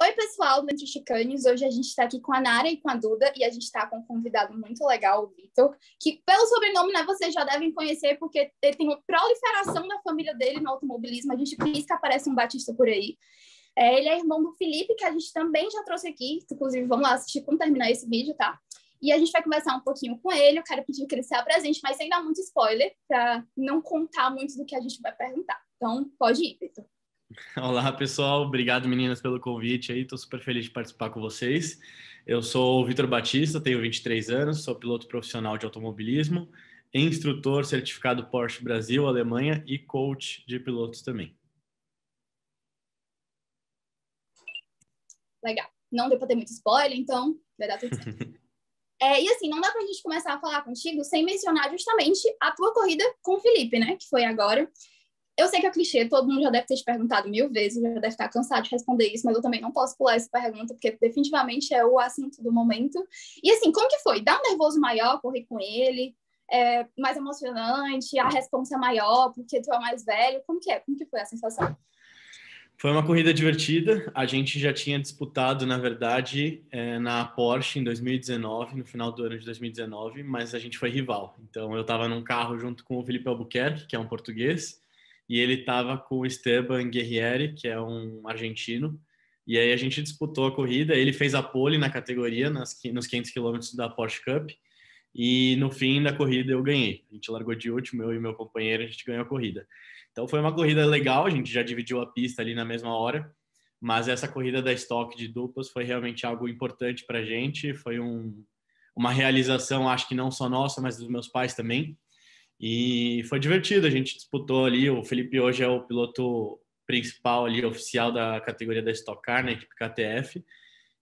Oi, pessoal do Entre Chicanes. Hoje a gente está aqui com a Nara e com a Duda e a gente está com um convidado muito legal, o Vitor, que pelo sobrenome, né, vocês já devem conhecer porque ele tem uma proliferação da família dele no automobilismo. A gente diz que aparece um Batista por aí. Ele é irmão do Felipe, que a gente também já trouxe aqui. Inclusive, vamos lá assistir quando terminar esse vídeo, tá? E a gente vai conversar um pouquinho com ele. Eu quero pedir que ele se apresente, mas sem dar muito spoiler, para não contar muito do que a gente vai perguntar. Então, pode ir, Vitor. Olá, pessoal. Obrigado, meninas, pelo convite aí. Estou super feliz de participar com vocês. Eu sou o Vitor Batista, tenho 23 anos, sou piloto profissional de automobilismo, instrutor certificado Porsche Brasil, Alemanha e coach de pilotos também. Legal. Não deu para ter muito spoiler, então vai dar tudo certo. E assim, não dá pra gente começar a falar contigo sem mencionar justamente a tua corrida com o Felipe, né? Que foi agora. Eu sei que é clichê, todo mundo já deve ter te perguntado 1000 vezes, já deve estar cansado de responder isso, mas eu também não posso pular essa pergunta, porque definitivamente é o assunto do momento. E assim, como que foi? Dá um nervoso maior correr com ele? É mais emocionante? A responsa é maior porque tu é mais velho? Como que é? Como que foi a sensação? Foi uma corrida divertida. A gente já tinha disputado, na verdade, na Porsche em 2019, no final do ano de 2019, mas a gente foi rival. Então, eu estava num carro junto com o Felipe Albuquerque, que é um português, e ele estava com o Esteban Guerrieri, que é um argentino. E aí a gente disputou a corrida. Ele fez a pole na categoria, nos 500 quilômetros da Porsche Cup. E no fim da corrida eu ganhei. A gente largou de último, eu e meu companheiro, a gente ganhou a corrida. Então foi uma corrida legal, a gente já dividiu a pista ali na mesma hora, mas essa corrida da Stock de duplas foi realmente algo importante para a gente, foi uma realização, acho que não só nossa, mas dos meus pais também. E foi divertido, a gente disputou ali, o Felipe hoje é o piloto principal ali, oficial da categoria da Stock Car, na equipe KTF,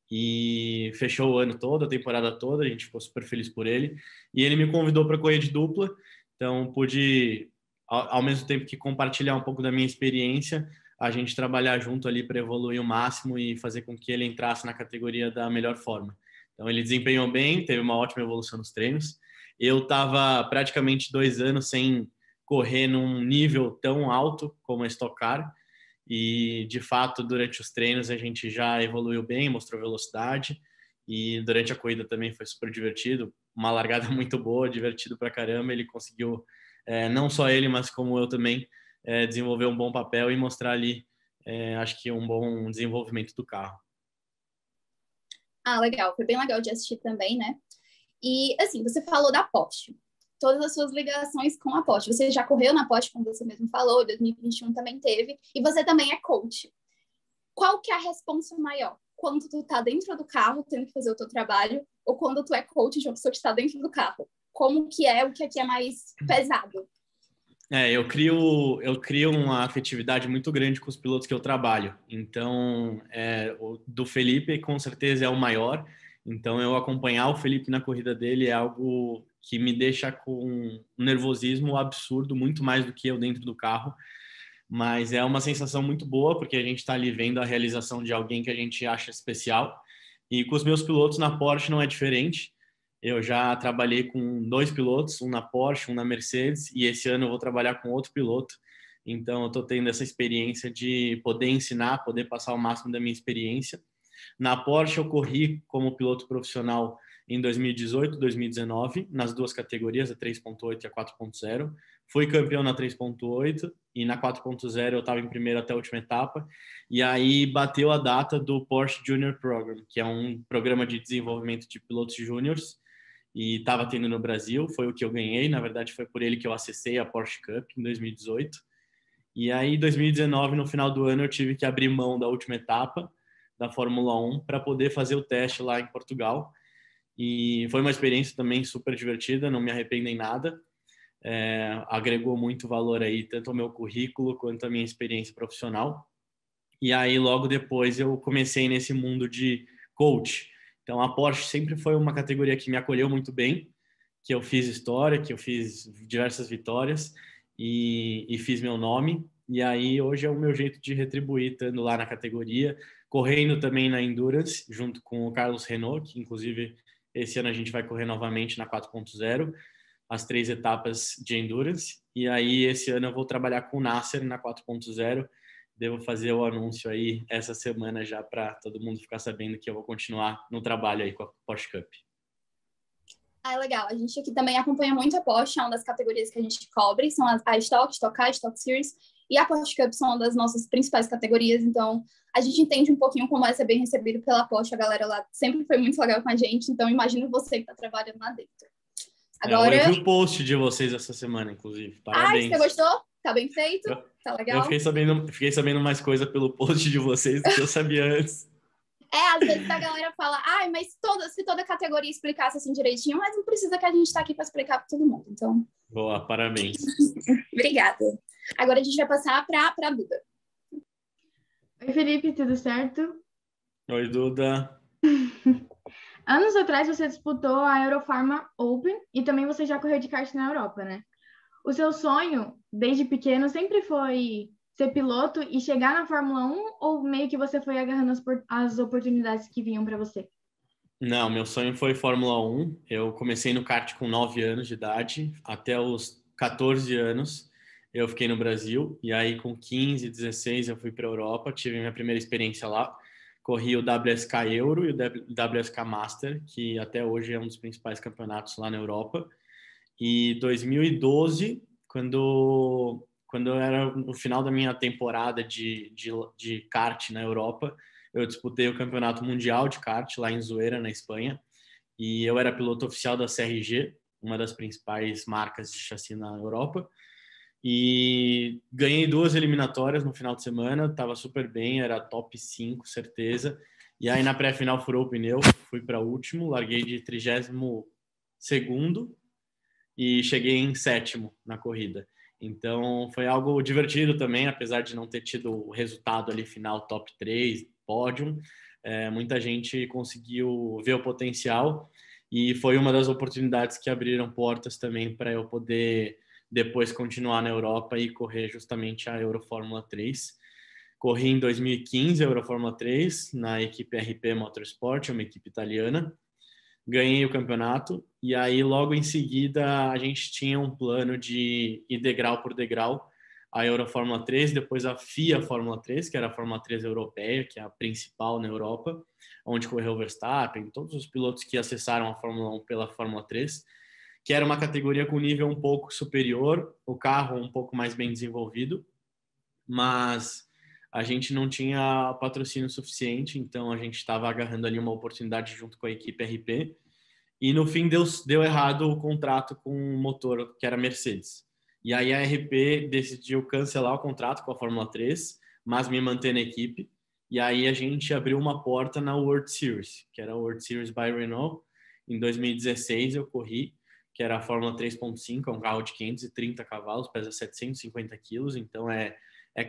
e fechou o ano todo, a temporada toda, a gente ficou super feliz por ele. E ele me convidou para correr de dupla, então pude, ao mesmo tempo que compartilhar um pouco da minha experiência, a gente trabalhar junto ali para evoluir o máximo e fazer com que ele entrasse na categoria da melhor forma. Então ele desempenhou bem, teve uma ótima evolução nos treinos. Eu estava praticamente 2 anos sem correr num nível tão alto como a Stock Car, e de fato durante os treinos a gente já evoluiu bem, mostrou velocidade, e durante a corrida também foi super divertido, uma largada muito boa, divertido pra caramba. Ele conseguiu, não só ele, mas como eu também, desenvolver um bom papel e mostrar ali, acho que um bom desenvolvimento do carro. Ah, legal. Foi bem legal de assistir também, né? E, assim, você falou da Porsche. Todas as suas ligações com a Porsche. Você já correu na Porsche, como você mesmo falou, 2021 também teve. E você também é coach. Qual que é a responsa maior? Quando tu tá dentro do carro, tendo que fazer o teu trabalho, ou quando tu é coach de uma pessoa que está dentro do carro? Como que é? O que aqui é mais pesado? Eu crio uma afetividade muito grande com os pilotos que eu trabalho. Então, o do Felipe, com certeza, é o maior. Então, eu acompanhar o Felipe na corrida dele é algo que me deixa com um nervosismo absurdo, muito mais do que eu dentro do carro. Mas é uma sensação muito boa, porque a gente está ali vendo a realização de alguém que a gente acha especial. E com os meus pilotos na Porsche não é diferente. Eu já trabalhei com 2 pilotos, um na Porsche, um na Mercedes, e esse ano eu vou trabalhar com outro piloto. Então, eu estou tendo essa experiência de poder ensinar, poder passar o máximo da minha experiência. Na Porsche, eu corri como piloto profissional em 2018, 2019, nas duas categorias, a 3.8 e a 4.0. Fui campeão na 3.8 e na 4.0 eu estava em primeiro até a última etapa. E aí bateu a data do Porsche Junior Program, que é um programa de desenvolvimento de pilotos júniores, e estava tendo no Brasil. Foi o que eu ganhei, na verdade foi por ele que eu acessei a Porsche Cup em 2018. E aí, em 2019, no final do ano, eu tive que abrir mão da última etapa da Fórmula 1 para poder fazer o teste lá em Portugal. E foi uma experiência também super divertida, não me arrependo em nada. Agregou muito valor aí, tanto ao meu currículo quanto à minha experiência profissional. E aí, logo depois, eu comecei nesse mundo de coach. Então, a Porsche sempre foi uma categoria que me acolheu muito bem, que eu fiz história, que eu fiz diversas vitórias e fiz meu nome. E aí, hoje é o meu jeito de retribuir, estando lá na categoria, correndo também na Endurance, junto com o Carlos Renault, que inclusive esse ano a gente vai correr novamente na 4.0. as 3 etapas de Endurance. E aí, esse ano eu vou trabalhar com o Nasser na 4.0. Devo fazer o anúncio aí essa semana já para todo mundo ficar sabendo que eu vou continuar no trabalho aí com a Porsche Cup. Ah, é legal. A gente aqui também acompanha muito a Porsche, é uma das categorias que a gente cobre, são a Stock, Stock Car, Stock Series, e a Porsche Cup são uma das nossas principais categorias, então a gente entende um pouquinho como é ser bem recebido pela Porsche, a galera lá sempre foi muito legal com a gente, então imagino você que está trabalhando lá dentro. Agora... eu vi o post de vocês essa semana, inclusive. Parabéns. Você gostou? Tá bem feito? Tá legal? Eu fiquei sabendo mais coisa pelo post de vocês do que eu sabia antes. Às vezes a galera fala, mas se toda categoria explicasse assim direitinho, mas não precisa que a gente tá aqui para explicar para todo mundo, então... Boa, parabéns. Obrigada. Agora a gente vai passar para a Duda. Oi, Felipe, tudo certo? Oi, Duda. Anos atrás você disputou a Eurofarma Open e também você já correu de kart na Europa, né? O seu sonho, desde pequeno, sempre foi ser piloto e chegar na Fórmula 1 ou meio que você foi agarrando as oportunidades que vinham para você? Não, meu sonho foi Fórmula 1. Eu comecei no kart com 9 anos de idade, até os 14 anos eu fiquei no Brasil, e aí com 15, 16 eu fui para a Europa, tive minha primeira experiência lá, corri o WSK Euro e o WSK Master, que até hoje é um dos principais campeonatos lá na Europa. E 2012, quando era no final da minha temporada de kart na Europa, eu disputei o Campeonato Mundial de Kart lá em Zuera, na Espanha, e eu era piloto oficial da CRG, uma das principais marcas de chassi na Europa, e ganhei 2 eliminatórias no final de semana, estava super bem, era top 5, certeza, e aí na pré-final furou o pneu, fui para último, larguei de 32º e cheguei em 7º na corrida. Então foi algo divertido também, apesar de não ter tido o resultado ali final top 3, pódio. Muita gente conseguiu ver o potencial e foi uma das oportunidades que abriram portas também para eu poder depois continuar na Europa e correr justamente a Eurofórmula 3. Corri em 2015 a Eurofórmula 3 na equipe RP Motorsport, uma equipe italiana. Ganhei o campeonato e aí logo em seguida a gente tinha um plano de ir degrau por degrau a Eurofórmula 3, depois a FIA Fórmula 3, que era a Fórmula 3 europeia, que é a principal na Europa, onde correu o Verstappen, todos os pilotos que acessaram a Fórmula 1 pela Fórmula 3, que era uma categoria com nível um pouco superior, o carro um pouco mais bem desenvolvido, mas a gente não tinha patrocínio suficiente, então a gente estava agarrando ali uma oportunidade junto com a equipe RP, e no fim deu errado o contrato com o motor, que era Mercedes. E aí a RP decidiu cancelar o contrato com a Fórmula 3, mas me manter na equipe. E aí a gente abriu uma porta na World Series, que era a World Series by Renault. Em 2016 eu corri, que era a Fórmula 3.5, é um carro de 530 cavalos, pesa 750 quilos, então é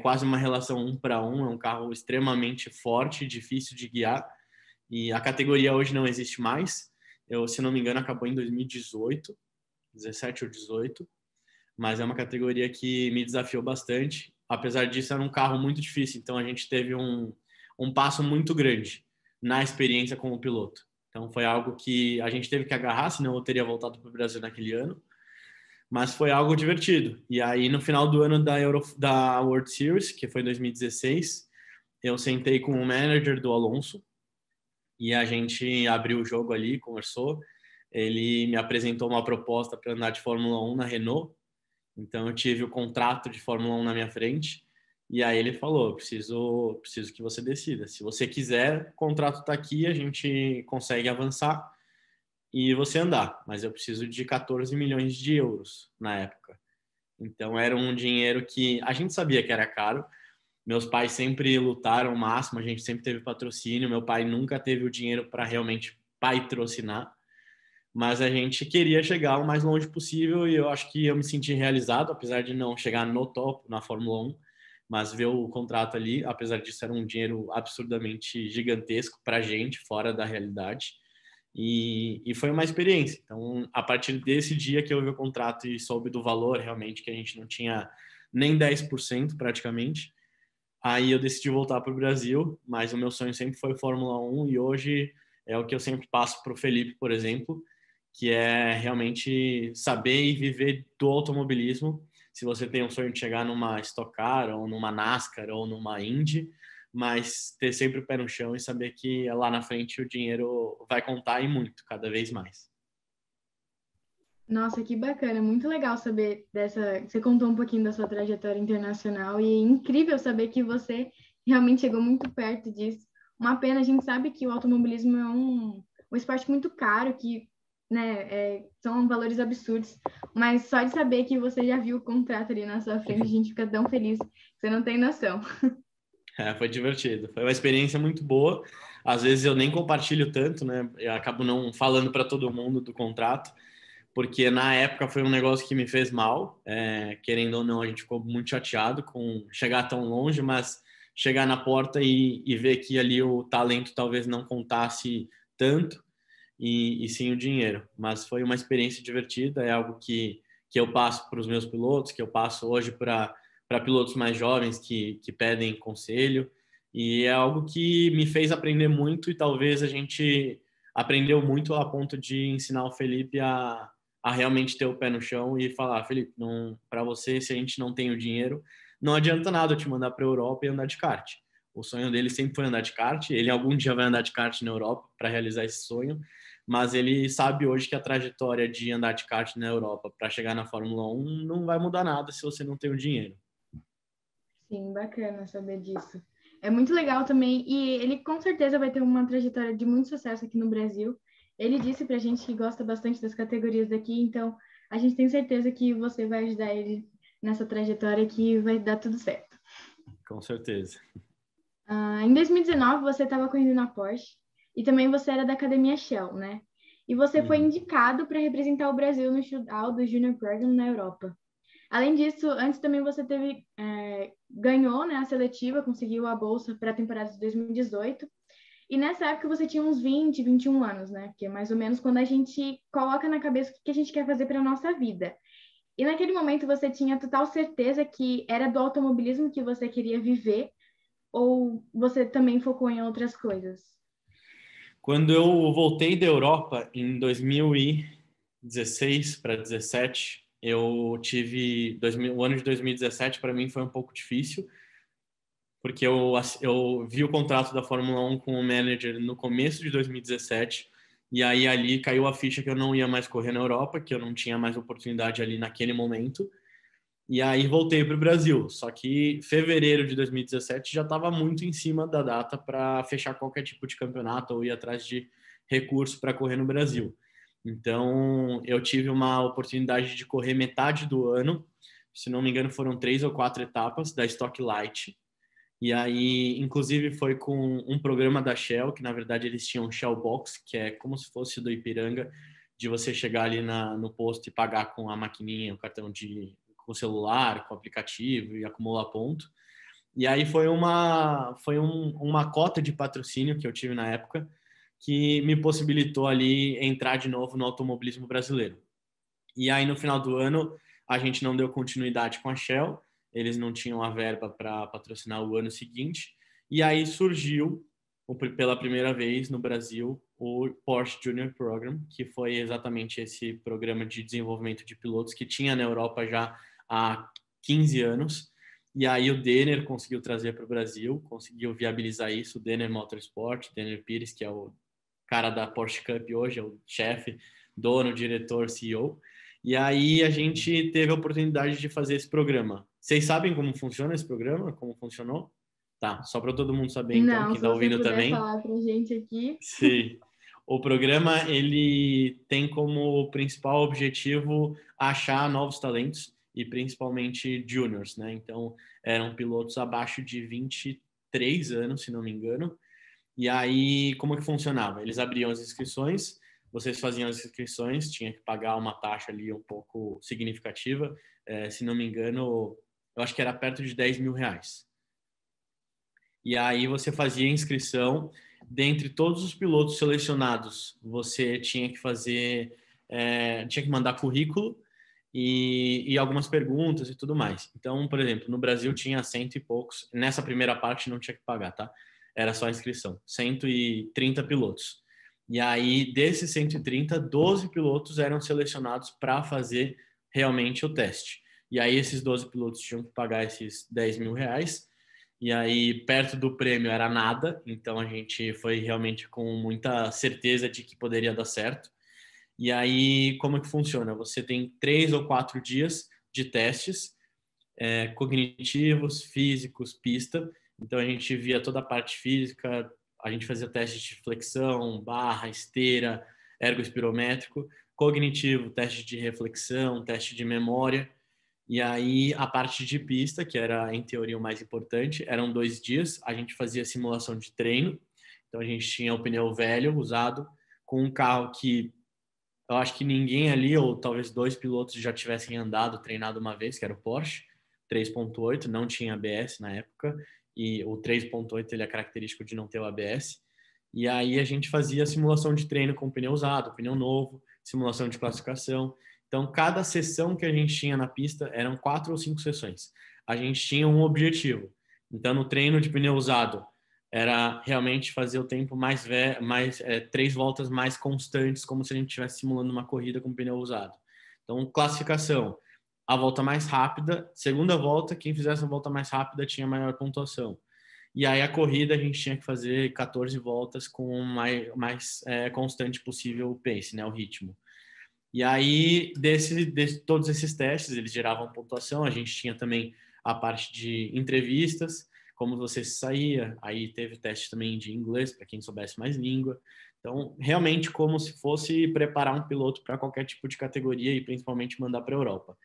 quase uma relação 1-1, é um carro extremamente forte, difícil de guiar. E a categoria hoje não existe mais. Se não me engano, acabou em 2018, 17 ou 18, mas é uma categoria que me desafiou bastante. Apesar disso, era um carro muito difícil, então a gente teve um passo muito grande na experiência como piloto. Então foi algo que a gente teve que agarrar, senão eu teria voltado para o Brasil naquele ano, mas foi algo divertido. E aí, no final do ano da World Series, que foi 2016, eu sentei com o manager do Alonso, e a gente abriu o jogo ali, conversou. Ele me apresentou uma proposta para andar de Fórmula 1 na Renault. Então eu tive o contrato de Fórmula 1 na minha frente. E aí ele falou: preciso que você decida. Se você quiser, o contrato está aqui, a gente consegue avançar e você andar. Mas eu preciso de 14 milhões de euros na época. Então era um dinheiro que a gente sabia que era caro. Meus pais sempre lutaram o máximo, a gente sempre teve patrocínio. Meu pai nunca teve o dinheiro para realmente patrocinar, mas a gente queria chegar o mais longe possível e eu acho que eu me senti realizado, apesar de não chegar no topo na Fórmula 1, mas ver o contrato ali, apesar disso, era um dinheiro absurdamente gigantesco para a gente, fora da realidade. E foi uma experiência. Então, a partir desse dia que eu vi o contrato e soube do valor realmente, que a gente não tinha nem 10% praticamente, aí eu decidi voltar para o Brasil, mas o meu sonho sempre foi Fórmula 1 e hoje é o que eu sempre passo para o Felipe, por exemplo, que é realmente saber e viver do automobilismo. Se você tem um sonho de chegar numa Stock Car, ou numa NASCAR, ou numa Indy, mas ter sempre o pé no chão e saber que lá na frente o dinheiro vai contar e muito, cada vez mais. Nossa, que bacana, muito legal saber dessa. Você contou um pouquinho da sua trajetória internacional e é incrível saber que você realmente chegou muito perto disso. Uma pena, a gente sabe que o automobilismo é um esporte muito caro, que, né, são valores absurdos, mas só de saber que você já viu o contrato ali na sua frente, a gente fica tão feliz, você não tem noção. Foi divertido, foi uma experiência muito boa. Às vezes eu nem compartilho tanto, né? Eu acabo não falando para todo mundo do contrato, porque na época foi um negócio que me fez mal. Querendo ou não, a gente ficou muito chateado com chegar tão longe, mas chegar na porta e ver que ali o talento talvez não contasse tanto e sim o dinheiro. Mas foi uma experiência divertida, é algo que eu passo para os meus pilotos, que eu passo hoje para pilotos mais jovens que pedem conselho, e é algo que me fez aprender muito e talvez a gente aprendeu muito a ponto de ensinar o Felipe a realmente ter o pé no chão e falar, Felipe, não, para você, se a gente não tem o dinheiro, não adianta nada eu te mandar para a Europa e andar de kart. O sonho dele sempre foi andar de kart, ele algum dia vai andar de kart na Europa para realizar esse sonho, mas ele sabe hoje que a trajetória de andar de kart na Europa para chegar na Fórmula 1 não vai mudar nada se você não tem o dinheiro. Sim, bacana saber disso. É muito legal também, e ele com certeza vai ter uma trajetória de muito sucesso aqui no Brasil. Ele disse pra gente que gosta bastante das categorias daqui, então a gente tem certeza que você vai ajudar ele nessa trajetória que vai dar tudo certo. Com certeza. Em 2019, você estava correndo na Porsche e também você era da Academia Shell, né? E você foi indicado para representar o Brasil no shootout do Junior Program na Europa. Além disso, antes também você ganhou, né, a seletiva, conseguiu a bolsa para a temporada de 2018. E nessa época você tinha uns 20, 21 anos, né? Que é mais ou menos quando a gente coloca na cabeça o que a gente quer fazer para a nossa vida. E naquele momento você tinha total certeza que era do automobilismo que você queria viver, ou você também focou em outras coisas? Quando eu voltei da Europa em 2016 para 17, eu tive o ano de 2017 para mim foi um pouco difícil, porque eu vi o contrato da Fórmula 1 com o manager no começo de 2017, e aí ali caiu a ficha que eu não ia mais correr na Europa, que eu não tinha mais oportunidade ali naquele momento. E aí voltei para o Brasil. Só que fevereiro de 2017 já estava muito em cima da data para fechar qualquer tipo de campeonato ou ir atrás de recurso para correr no Brasil. Então eu tive uma oportunidade de correr metade do ano. Se não me engano, foram 3 ou 4 etapas da Stock Light. E aí, inclusive, foi com um programa da Shell, que na verdade eles tinham Shell Box, que é como se fosse do Ipiranga, de você chegar ali no posto e pagar com a maquininha, o cartão com o celular, com o aplicativo e acumular ponto. E aí uma cota de patrocínio que eu tive na época que me possibilitou ali entrar de novo no automobilismo brasileiro. E aí no final do ano a gente não deu continuidade com a Shell, eles não tinham a verba para patrocinar o ano seguinte, e aí surgiu pela primeira vez no Brasil o Porsche Junior Program, que foi exatamente esse programa de desenvolvimento de pilotos que tinha na Europa já há 15 anos. E aí o Denner conseguiu trazer para o Brasil, conseguiu viabilizar isso, o Denner Motorsport, Denner Pires, que é o cara da Porsche Cup hoje, é o chefe, dono, diretor, CEO. E aí a gente teve a oportunidade de fazer esse programa. Vocês sabem como funciona esse programa? Como funcionou? Tá, só para todo mundo saber então, Não, quem se está você ouvindo puder também. falar pra gente aqui. Sim. O programa ele tem como principal objetivo achar novos talentos e principalmente juniors, né? Então, eram pilotos abaixo de 23 anos, se não me engano. E aí, como que funcionava? Eles abriam as inscrições, vocês faziam as inscrições, tinha que pagar uma taxa ali um pouco significativa. Se não me engano, eu acho que era perto de 10 mil reais. E aí você fazia a inscrição. Dentre todos os pilotos selecionados, você tinha que tinha que mandar currículo e algumas perguntas e tudo mais. Então, por exemplo, no Brasil tinha 100 e poucos. Nessa primeira parte não tinha que pagar, tá? Era só a inscrição. 130 pilotos. E aí, desses 130, 12 pilotos eram selecionados para fazer realmente o teste. E aí, esses 12 pilotos tinham que pagar esses 10 mil reais. E aí, perto do prêmio era nada. Então, a gente foi realmente com muita certeza de que poderia dar certo. E aí, como é que funciona? Você tem 3 ou 4 dias de testes cognitivos, físicos, pista. Então, a gente via toda a parte física, a gente fazia testes de flexão, barra, esteira, ergoespirométrico, cognitivo, teste de reflexão, teste de memória. E aí, a parte de pista, que era, em teoria, o mais importante, eram 2 dias. A gente fazia simulação de treino. Então, a gente tinha o pneu velho, usado, com um carro que eu acho que ninguém ali, ou talvez 2 pilotos já tivessem andado, treinado uma vez, que era o Porsche 3.8, não tinha ABS na época, e o 3.8 ele é característico de não ter o ABS. E aí a gente fazia simulação de treino com pneu usado, pneu novo, simulação de classificação. Então, cada sessão que a gente tinha na pista eram 4 ou 5 sessões. A gente tinha um objetivo. Então, no treino de pneu usado, era realmente fazer o tempo mais 3 voltas mais constantes, como se a gente estivesse simulando uma corrida com pneu usado. Então, classificação, a volta mais rápida, segunda volta, quem fizesse a volta mais rápida tinha maior pontuação. E aí a corrida a gente tinha que fazer 14 voltas com o mais constante possível o pace, né, o ritmo. E aí, todos esses testes, eles geravam pontuação. A gente tinha também a parte de entrevistas, como você saía. Aí teve teste também de inglês, para quem soubesse mais língua. Então, realmente como se fosse preparar um piloto para qualquer tipo de categoria e principalmente mandar para a Europa.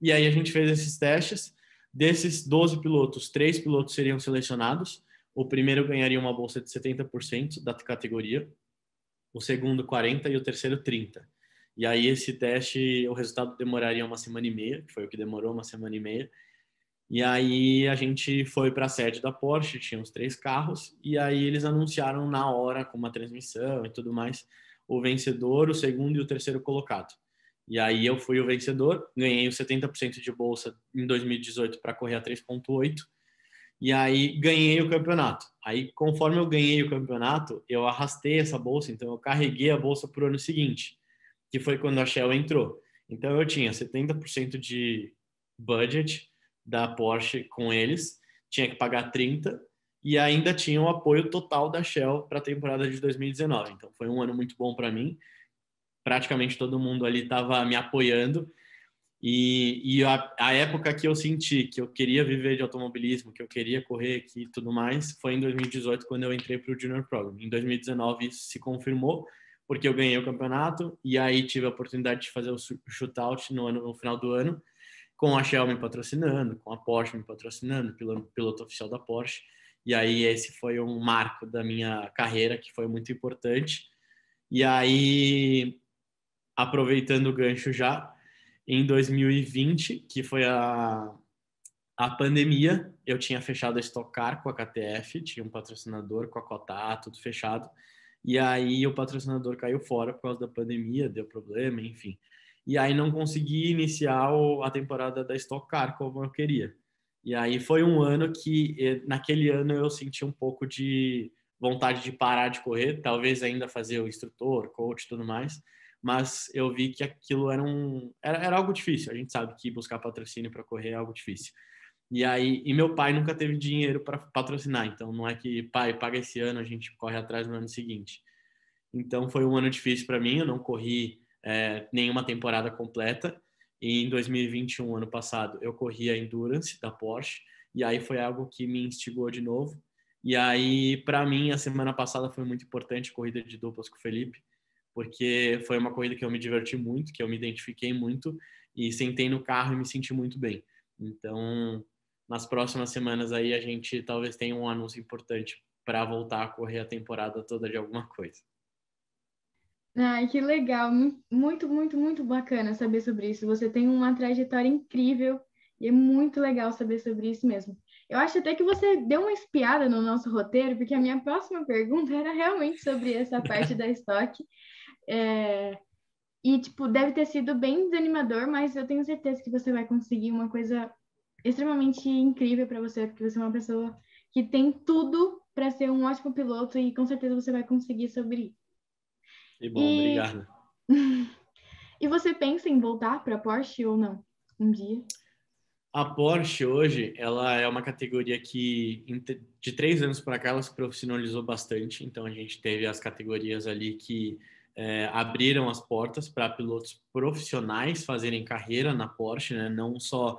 E aí a gente fez esses testes. Desses 12 pilotos, 3 pilotos seriam selecionados. O primeiro ganharia uma bolsa de 70% da categoria, o segundo 40% e o terceiro 30%. E aí esse teste, o resultado demoraria uma semana e meia, que foi o que demorou uma semana e meia. E aí a gente foi para a sede da Porsche, tinha os 3 carros, e aí eles anunciaram na hora, com uma transmissão e tudo mais, o vencedor, o segundo e o terceiro colocado. E aí eu fui o vencedor, ganhei os 70% de bolsa em 2018 para correr a 3.8, e aí ganhei o campeonato. Aí, conforme eu ganhei o campeonato, eu arrastei essa bolsa, então eu carreguei a bolsa para o ano seguinte, que foi quando a Shell entrou. Então eu tinha 70% de budget da Porsche com eles, tinha que pagar 30% e ainda tinha o apoio total da Shell para a temporada de 2019. Então foi um ano muito bom para mim. Praticamente todo mundo ali estava me apoiando. E a época que eu senti que eu queria viver de automobilismo, que eu queria correr aqui e tudo mais, foi em 2018, quando eu entrei para o Junior Program. Em 2019 isso se confirmou, porque eu ganhei o campeonato e aí tive a oportunidade de fazer o shootout no final do ano, com a Shell me patrocinando, com a Porsche me patrocinando, piloto oficial da Porsche. E aí esse foi um marco da minha carreira que foi muito importante. E aí, aproveitando o gancho já, em 2020, que foi a pandemia, eu tinha fechado a Stock Car com a KTF, tinha um patrocinador com a Cotá, tudo fechado. E aí o patrocinador caiu fora por causa da pandemia, deu problema, enfim. E aí não consegui iniciar a temporada da Stock Car como eu queria. E aí foi um ano que, naquele ano, eu senti um pouco de vontade de parar de correr, talvez ainda fazer o instrutor, coach e tudo mais, mas eu vi que aquilo era algo difícil. A gente sabe que buscar patrocínio para correr é algo difícil. E aí, meu pai nunca teve dinheiro para patrocinar, então não é que pai paga esse ano, a gente corre atrás no ano seguinte. Então foi um ano difícil para mim, eu não corri nenhuma temporada completa. E em 2021, ano passado, eu corri a Endurance da Porsche, e aí foi algo que me instigou de novo. E aí, para mim, a semana passada foi muito importante, corrida de duplas com o Felipe, porque foi uma corrida que eu me diverti muito, que eu me identifiquei muito, e sentei no carro e me senti muito bem. Então, nas próximas semanas aí, a gente talvez tenha um anúncio importante para voltar a correr a temporada toda de alguma coisa. Ai, que legal. Muito, muito, muito bacana saber sobre isso. Você tem uma trajetória incrível e é muito legal saber sobre isso mesmo. Eu acho até que você deu uma espiada no nosso roteiro, porque a minha próxima pergunta era realmente sobre essa parte da estoque. E, tipo, deve ter sido bem desanimador, mas eu tenho certeza que você vai conseguir uma coisa extremamente incrível para você, porque você é uma pessoa que tem tudo para ser um ótimo piloto e com certeza você vai conseguir sobre isso. Que bom, E, obrigado. e você pensa em voltar para a Porsche ou não? Um dia? A Porsche hoje, ela é uma categoria que de 3 anos para cá ela se profissionalizou bastante. Então a gente teve as categorias ali que abriram as portas para pilotos profissionais fazerem carreira na Porsche, né? Não só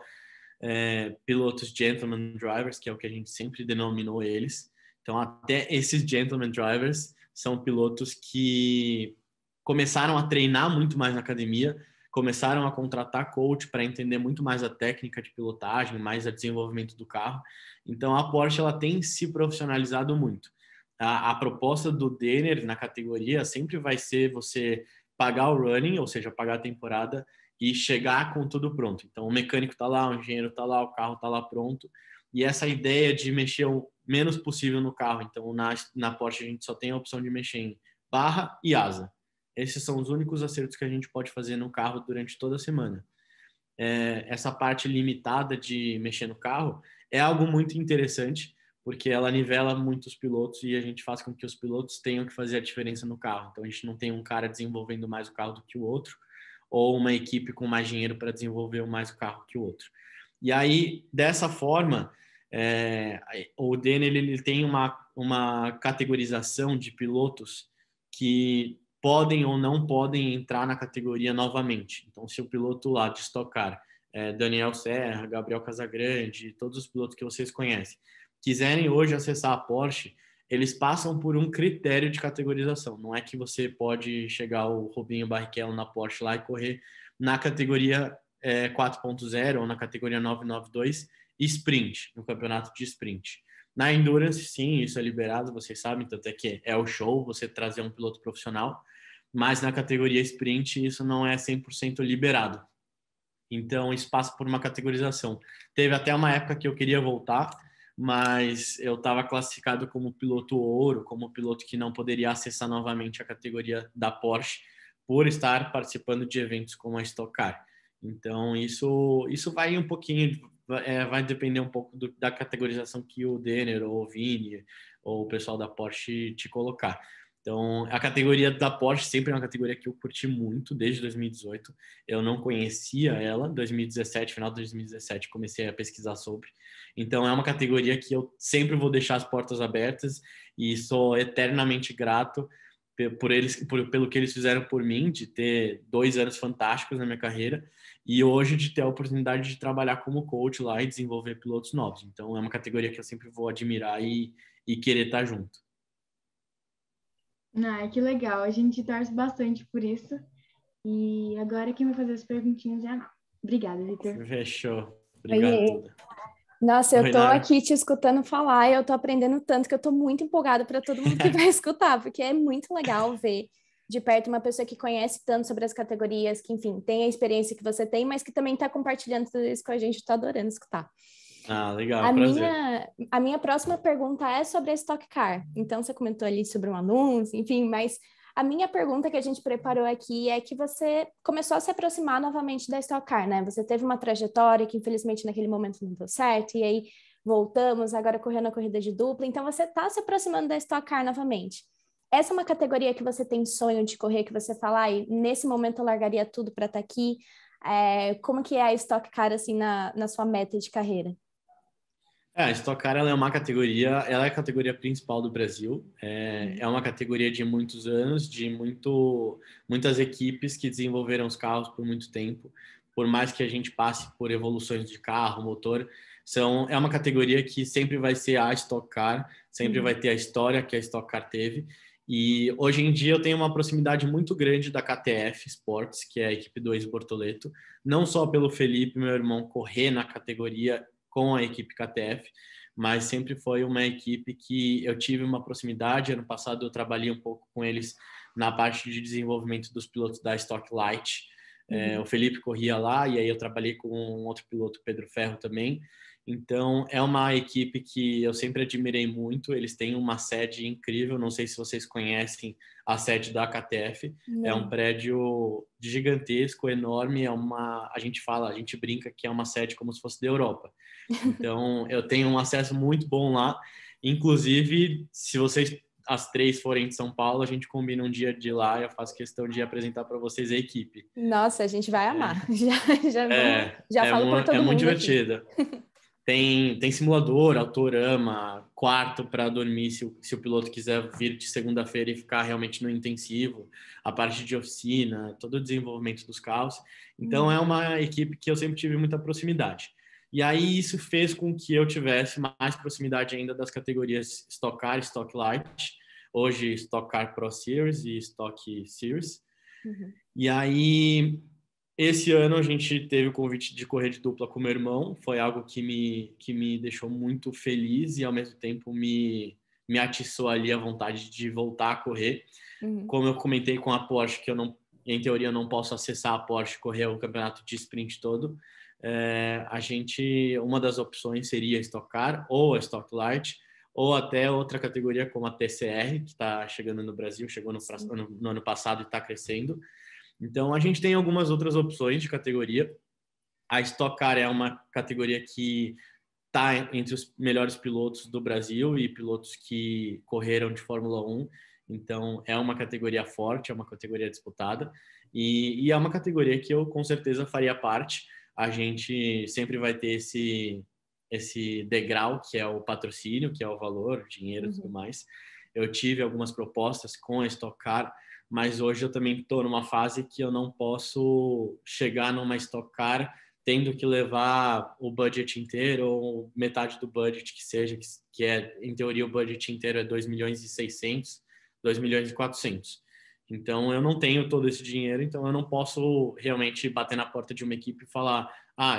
pilotos gentleman drivers, que é o que a gente sempre denominou eles. Então até esses gentleman drivers são pilotos que começaram a treinar muito mais na academia, começaram a contratar coach para entender muito mais a técnica de pilotagem, mais o desenvolvimento do carro. Então a Porsche ela tem se profissionalizado muito. A proposta do Denner na categoria sempre vai ser você pagar o running, ou seja, pagar a temporada e chegar com tudo pronto. Então o mecânico está lá, o engenheiro está lá, o carro está lá pronto. E essa ideia de mexer o menos possível no carro. Então na Porsche a gente só tem a opção de mexer em barra e asa. Esses são os únicos acertos que a gente pode fazer no carro durante toda a semana. Essa parte limitada de mexer no carro é algo muito interessante, porque ela nivela muitos pilotos e a gente faz com que os pilotos tenham que fazer a diferença no carro. Então a gente não tem um cara desenvolvendo mais o carro do que o outro, ou uma equipe com mais dinheiro para desenvolver mais o carro que o outro. E aí, dessa forma, o Denner ele tem uma categorização de pilotos que podem ou não podem entrar na categoria novamente. Então, se o piloto lá de Stock Car, Daniel Serra, Gabriel Casagrande, todos os pilotos que vocês conhecem, quiserem hoje acessar a Porsche, eles passam por um critério de categorização. Não é que você pode chegar o Rubinho Barrichello na Porsche lá e correr na categoria 4.0 ou na categoria 992 sprint, no campeonato de sprint. Na Endurance, sim, isso é liberado, vocês sabem, tanto é que é o show você trazer um piloto profissional, mas na categoria sprint isso não é 100% liberado. Então, isso passa por uma categorização. Teve até uma época que eu queria voltar, mas eu estava classificado como piloto ouro, como piloto que não poderia acessar novamente a categoria da Porsche por estar participando de eventos como a Stock Car. Então, isso vai um pouquinho, vai depender um pouco da categorização que o Denner ou o Vini ou o pessoal da Porsche te colocar. Então, a categoria da Porsche sempre é uma categoria que eu curti muito desde 2018. Eu não conhecia ela, 2017, final de 2017, comecei a pesquisar sobre. Então, é uma categoria que eu sempre vou deixar as portas abertas e sou eternamente grato por eles, pelo que eles fizeram por mim, de ter 2 anos fantásticos na minha carreira e hoje de ter a oportunidade de trabalhar como coach lá e desenvolver pilotos novos. Então, é uma categoria que eu sempre vou admirar e querer estar junto. Ah, que legal. A gente torce bastante por isso. E agora quem vai fazer as perguntinhas é a Ana. Obrigada, Vitor. Fechou. Obrigado, Oiê. Duda. Nossa, eu Oi, tô Nara. aqui te escutando falar e eu tô aprendendo tanto que eu tô muito empolgada para todo mundo que vai escutar, porque é muito legal ver de perto uma pessoa que conhece tanto sobre as categorias, que, enfim, tem a experiência que você tem, mas que também tá compartilhando tudo isso com a gente, tô adorando escutar. Ah, legal, A prazer. minha próxima pergunta é sobre a Stock Car. Então, você comentou ali sobre um anúncio, enfim, mas a minha pergunta que a gente preparou aqui é que você começou a se aproximar novamente da Stock Car, né? Você teve uma trajetória que, infelizmente, naquele momento não deu certo, e aí voltamos, agora correndo a corrida de dupla. Então, você está se aproximando da Stock Car novamente. Essa é uma categoria que você tem sonho de correr, que você fala, ai, nesse momento eu largaria tudo para estar aqui. Como que é a Stock Car, assim, na sua meta de carreira? A Stock Car ela é uma categoria, ela é a categoria principal do Brasil. É uma categoria de muitos anos, de muitas equipes que desenvolveram os carros por muito tempo. Por mais que a gente passe por evoluções de carro, motor, é uma categoria que sempre vai ser a Stock Car, sempre vai ter a história que a Stock Car teve. E hoje em dia eu tenho uma proximidade muito grande da KTF Sports, que é a equipe do ex-Bortoleto, não só pelo Felipe, meu irmão, correr na categoria com a equipe KTF, mas sempre foi uma equipe que eu tive uma proximidade. Ano passado eu trabalhei um pouco com eles na parte de desenvolvimento dos pilotos da Stock Light. O Felipe corria lá e aí eu trabalhei com um outro piloto, Pedro Ferro, também. Então, é uma equipe que eu sempre admirei muito. Eles têm uma sede incrível. Não sei se vocês conhecem a sede da KTF. É um Não. prédio gigantesco, enorme. A gente brinca que é uma sede como se fosse da Europa. Então, eu tenho um acesso muito bom lá. Inclusive, se vocês as 3 forem de São Paulo, a gente combina um dia de ir lá e eu faço questão de apresentar para vocês a equipe. Nossa, a gente vai amar. Já É, falo por todo muito mundo aqui. divertido. Tem simulador, autorama, quarto para dormir se o piloto quiser vir de segunda-feira e ficar realmente no intensivo, a parte de oficina, todo o desenvolvimento dos carros. Então, é uma equipe que eu sempre tive muita proximidade. E aí, isso fez com que eu tivesse mais proximidade ainda das categorias Stock Car, Stock Light, hoje Stock Car Pro Series e Stock Series. E aí, esse ano a gente teve o convite de correr de dupla com meu irmão, foi algo que me deixou muito feliz e ao mesmo tempo me atiçou ali a vontade de voltar a correr. Como eu comentei com a Porsche, que eu não, em teoria, não posso acessar a Porsche e correr o campeonato de sprint todo, uma das opções seria a Stock Car ou a Stock Light, ou até outra categoria como a TCR, que está chegando no Brasil, chegou no ano passado e está crescendo. Então, a gente tem algumas outras opções de categoria. A Stock Car é uma categoria que está entre os melhores pilotos do Brasil e pilotos que correram de Fórmula 1. Então, é uma categoria forte, é uma categoria disputada. E é uma categoria que eu, com certeza, faria parte. A gente sempre vai ter esse degrau, que é o patrocínio, que é o valor, dinheiro e tudo mais. Eu tive algumas propostas com a Stock Car, mas hoje eu também estou numa fase que eu não posso chegar numa Stock Car tendo que levar o budget inteiro ou metade do budget que seja, que é, em teoria, o budget inteiro é 2.600.000, 2.400.000. Então, eu não tenho todo esse dinheiro, então eu não posso realmente bater na porta de uma equipe e falar: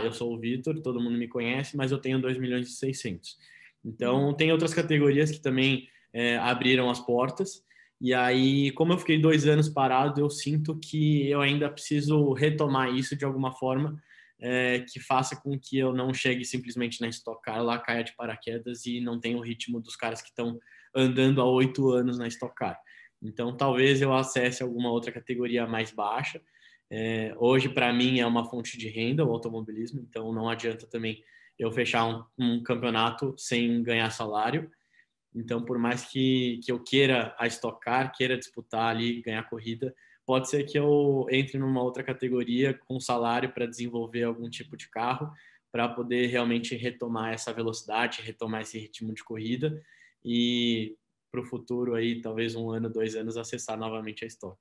eu sou o Vitor, todo mundo me conhece, mas eu tenho 2.600.000. Então, tem outras categorias que também abriram as portas. E aí, como eu fiquei 2 anos parado, eu sinto que eu ainda preciso retomar isso de alguma forma, que faça com que eu não chegue simplesmente na Stock Car, lá caia de paraquedas e não tenha o ritmo dos caras que estão andando há 8 anos na Stock Car. Então, talvez eu acesse alguma outra categoria mais baixa. Hoje, para mim, é uma fonte de renda o automobilismo, então não adianta também eu fechar um campeonato sem ganhar salário. Então, por mais que eu queira a Stock Car, queira disputar ali, ganhar corrida, pode ser que eu entre numa outra categoria com salário para desenvolver algum tipo de carro, para poder realmente retomar essa velocidade, retomar esse ritmo de corrida e para o futuro aí, talvez 1 ano, 2 anos, acessar novamente a Stock.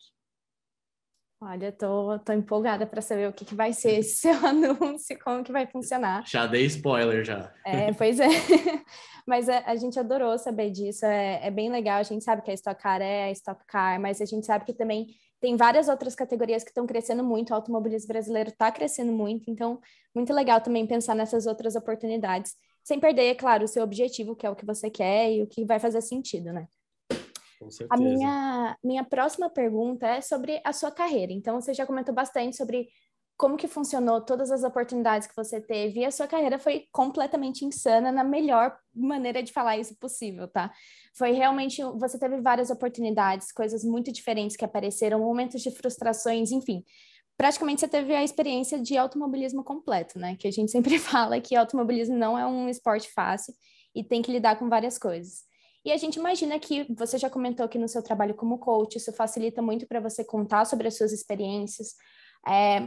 Olha, tô empolgada para saber o que vai ser esse seu anúncio, como que vai funcionar. Já dei spoiler, já. Pois é. Mas a gente adorou saber disso, é bem legal. A gente sabe que a Stock Car é a Stock Car, mas a gente sabe que também tem várias outras categorias que estão crescendo muito, o automobilismo brasileiro está crescendo muito, então muito legal também pensar nessas outras oportunidades, sem perder, é claro, o seu objetivo, que é o que você quer e o que vai fazer sentido, né? Com certeza. A minha próxima pergunta é sobre a sua carreira. Então, você já comentou bastante sobre como que funcionou, todas as oportunidades que você teve, e a sua carreira foi completamente insana na melhor maneira de falar isso possível, tá? Foi realmente, você teve várias oportunidades, coisas muito diferentes que apareceram, momentos de frustrações, enfim. Praticamente você teve a experiência de automobilismo completo, né? Que a gente sempre fala que automobilismo não é um esporte fácil e tem que lidar com várias coisas. E a gente imagina que você já comentou que no seu trabalho como coach, isso facilita muito para você contar sobre as suas experiências.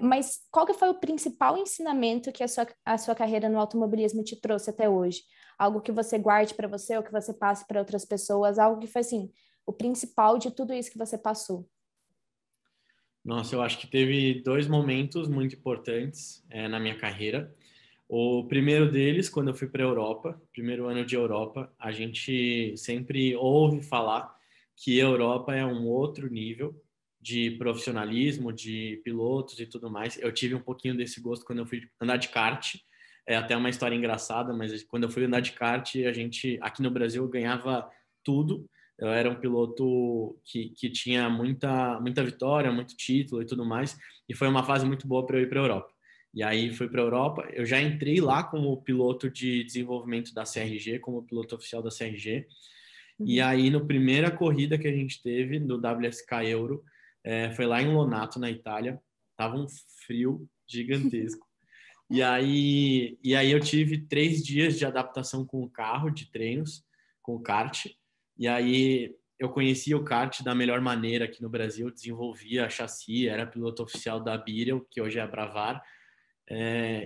Mas qual que foi o principal ensinamento que a sua carreira no automobilismo te trouxe até hoje? Algo que você guarde para você ou que você passe para outras pessoas? Algo que foi, assim, o principal de tudo isso que você passou? Nossa, eu acho que teve 2 momentos muito importantes na minha carreira. O primeiro deles, quando eu fui para a Europa, primeiro ano de Europa, a gente sempre ouve falar que a Europa é um outro nível de profissionalismo, de pilotos e tudo mais. Eu tive um pouquinho desse gosto quando eu fui andar de kart. É até uma história engraçada, mas quando eu fui andar de kart, a gente, aqui no Brasil, ganhava tudo. Eu era um piloto que tinha muita vitória, muito título e tudo mais. E foi uma fase muito boa para eu ir para a Europa. E aí fui para a Europa, eu já entrei lá como piloto de desenvolvimento da CRG, como piloto oficial da CRG. E aí, na primeira corrida que a gente teve, do WSK Euro, foi lá em Lonato, na Itália. Tava um frio gigantesco. E aí eu tive 3 dias de adaptação com o carro, de treinos, com o kart. E aí eu conhecia o kart da melhor maneira aqui no Brasil, desenvolvia chassi, era piloto oficial da Birel, que hoje é a Bravar.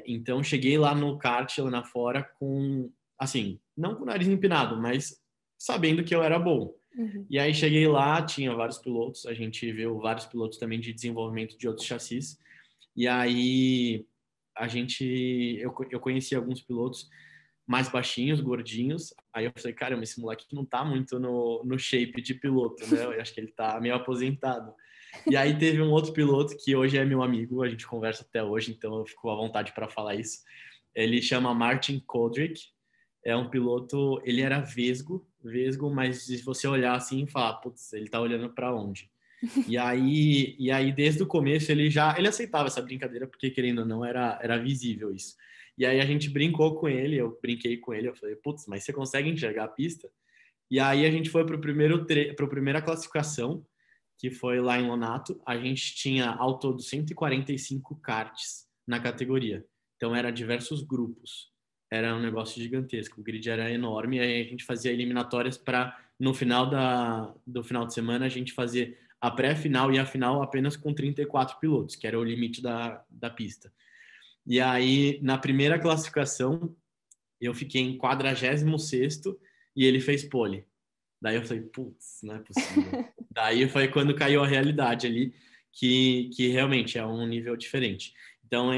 Então, cheguei lá no kart, lá na fora, com, assim, não com o nariz empinado, mas sabendo que eu era bom. Uhum. E aí cheguei lá, tinha vários pilotos, a gente viu vários pilotos também de desenvolvimento de outros chassis. E aí eu conheci alguns pilotos mais baixinhos, gordinhos. Aí eu falei, caramba, esse moleque não tá muito no shape de piloto, né? Eu acho que ele tá meio aposentado. E aí teve um outro piloto que hoje é meu amigo, a gente conversa até hoje, então eu fico à vontade para falar isso. Ele chama Martin Kodrick, é um piloto, ele era vesgo, mas se você olhar assim e falar, putz, ele tá olhando para onde? E aí desde o começo ele aceitava essa brincadeira, porque querendo ou não era visível isso. E aí a gente brincou com ele, eu brinquei com ele, eu falei, putz, mas você consegue enxergar a pista? E aí a gente foi para a primeira classificação, que foi lá em Lonato. A gente tinha ao todo 145 karts na categoria. Então era diversos grupos. Era um negócio gigantesco. O grid era enorme. E aí a gente fazia eliminatórias para no final do final de semana a gente fazer a pré-final e a final apenas com 34 pilotos, que era o limite da pista. E aí na primeira classificação eu fiquei em 46º e ele fez pole. Daí eu falei, putz, não é possível. Daí foi quando caiu a realidade ali, que realmente é um nível diferente. Então,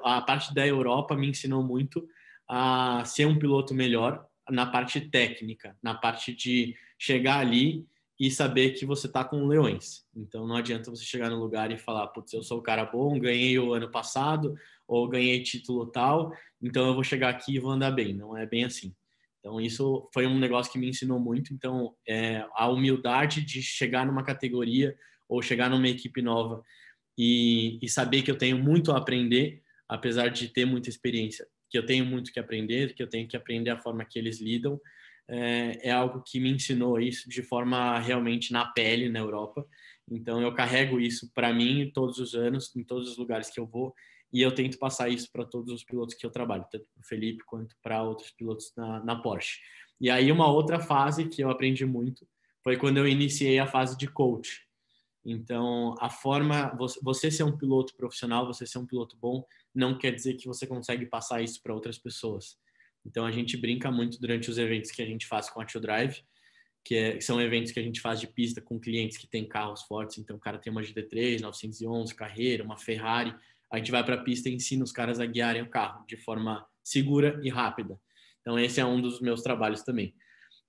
a parte da Europa me ensinou muito a ser um piloto melhor na parte técnica, na parte de chegar ali e saber que você tá com leões. Então, não adianta você chegar no lugar e falar, putz, eu sou o cara bom, ganhei o ano passado, ou ganhei título tal, então eu vou chegar aqui e vou andar bem. Não é bem assim. Então, isso foi um negócio que me ensinou muito. Então, a humildade de chegar numa categoria ou chegar numa equipe nova e saber que eu tenho muito a aprender, apesar de ter muita experiência, que eu tenho muito que aprender, que eu tenho que aprender a forma que eles lidam, é algo que me ensinou isso de forma realmente na pele na Europa. Então, eu carrego isso para mim todos os anos, em todos os lugares que eu vou, e eu tento passar isso para todos os pilotos que eu trabalho, tanto para o Felipe quanto para outros pilotos na Porsche. E aí uma outra fase que eu aprendi muito foi quando eu iniciei a fase de coach. Então, a forma, você ser um piloto profissional, você ser um piloto bom, não quer dizer que você consegue passar isso para outras pessoas. Então, a gente brinca muito durante os eventos que a gente faz com a Tio Drive, que são eventos que a gente faz de pista com clientes que têm carros fortes. Então, o cara tem uma GT3, 911, Carreira, uma Ferrari. A gente vai para a pista e ensina os caras a guiarem o carro de forma segura e rápida. Então, esse é um dos meus trabalhos também.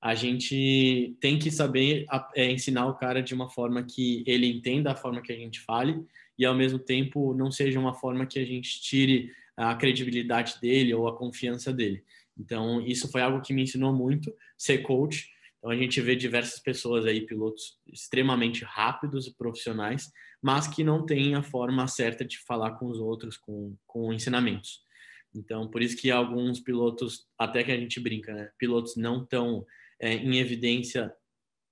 A gente tem que saber ensinar o cara de uma forma que ele entenda a forma que a gente fale e, ao mesmo tempo, não seja uma forma que a gente tire a credibilidade dele ou a confiança dele. Então, isso foi algo que me ensinou muito, ser coach. Então, a gente vê diversas pessoas aí, pilotos extremamente rápidos e profissionais, mas que não têm a forma certa de falar com os outros, com ensinamentos. Então, por isso que alguns pilotos, até que a gente brinca, né? Pilotos não tão em evidência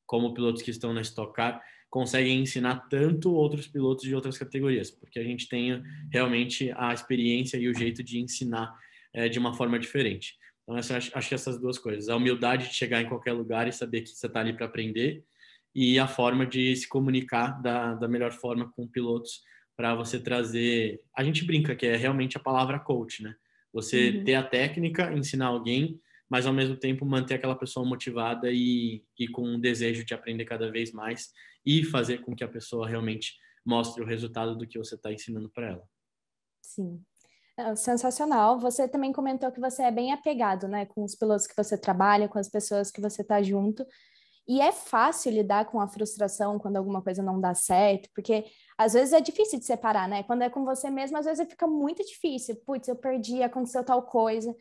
como pilotos que estão na Stock Car, conseguem ensinar tanto outros pilotos de outras categorias, porque a gente tem realmente a experiência e o jeito de ensinar de uma forma diferente. Então, acho que essas duas coisas, a humildade de chegar em qualquer lugar e saber que você está ali para aprender, e a forma de se comunicar da melhor forma com pilotos para você trazer... A gente brinca que é realmente a palavra coach, né? Você ter a técnica, ensinar alguém, mas ao mesmo tempo manter aquela pessoa motivada e com um desejo de aprender cada vez mais e fazer com que a pessoa realmente mostre o resultado do que você está ensinando para ela. Sim. Sensacional. Você também comentou que você é bem apegado, né, com os pilotos que você trabalha, com as pessoas que você está junto. E é fácil lidar com a frustração quando alguma coisa não dá certo, porque às vezes é difícil de separar, né? Quando é com você mesmo, às vezes fica muito difícil. Putz, eu perdi, aconteceu tal coisa.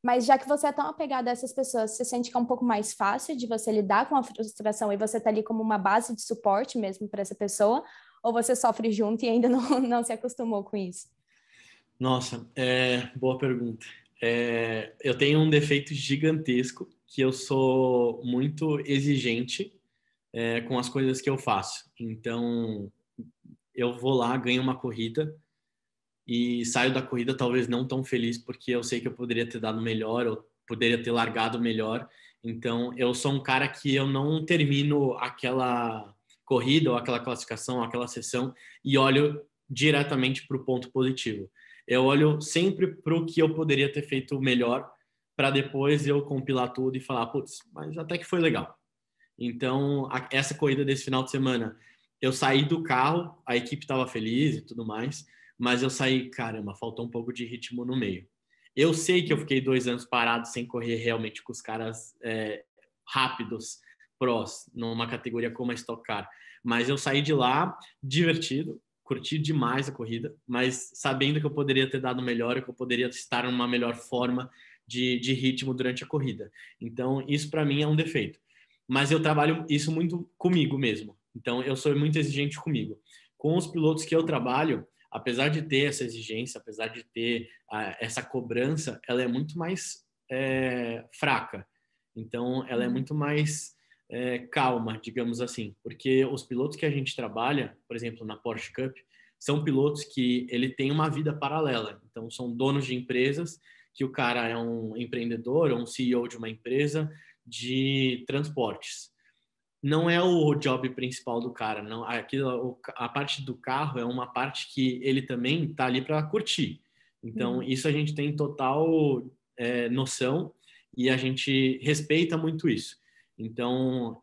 Mas já que você é tão apegado a essas pessoas, você sente que é um pouco mais fácil de você lidar com a frustração e você tá ali como uma base de suporte mesmo para essa pessoa? Ou você sofre junto e ainda não se acostumou com isso? Nossa, boa pergunta. Eu tenho um defeito gigantesco, que eu sou muito exigente com as coisas que eu faço. Então, eu vou lá, ganho uma corrida e saio da corrida talvez não tão feliz, porque eu sei que eu poderia ter dado melhor, ou poderia ter largado melhor, Então, eu sou um cara que eu não termino aquela corrida ou aquela classificação, aquela sessão e olho diretamente para o ponto positivo. Eu olho sempre para o que eu poderia ter feito melhor para depois eu compilar tudo e falar, putz, mas até que foi legal. Então, essa corrida desse final de semana, eu saí do carro, a equipe estava feliz e tudo mais, mas eu saí, caramba, faltou um pouco de ritmo no meio. Eu sei que eu fiquei 2 anos parado sem correr realmente com os caras rápidos, prós, numa categoria como a Stock Car, mas eu saí de lá divertido, curti demais a corrida, mas sabendo que eu poderia ter dado melhor e que eu poderia estar numa melhor forma de ritmo durante a corrida. Então, isso para mim é um defeito. Mas eu trabalho isso muito comigo mesmo. Então, eu sou muito exigente comigo. Com os pilotos que eu trabalho, apesar de ter essa exigência, apesar de ter essa cobrança, ela é muito mais fraca. Então, ela é muito mais calma, digamos assim. Porque os pilotos que a gente trabalha, por exemplo, na Porsche Cup, são pilotos que ele tem uma vida paralela. Então, são donos de empresas, que o cara é um empreendedor, ou um CEO de uma empresa de transportes. Não é o job principal do cara, não. A parte do carro é uma parte que ele também está ali para curtir. Então, isso a gente tem total noção e a gente respeita muito isso. Então,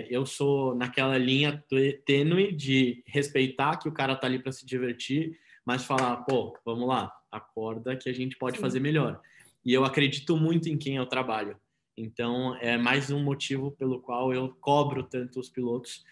eu sou naquela linha tênue de respeitar que o cara está ali para se divertir, mas falar, pô, vamos lá, acorda que a gente pode fazer melhor. E eu acredito muito em quem eu trabalho. Então, é mais um motivo pelo qual eu cobro tanto os pilotos.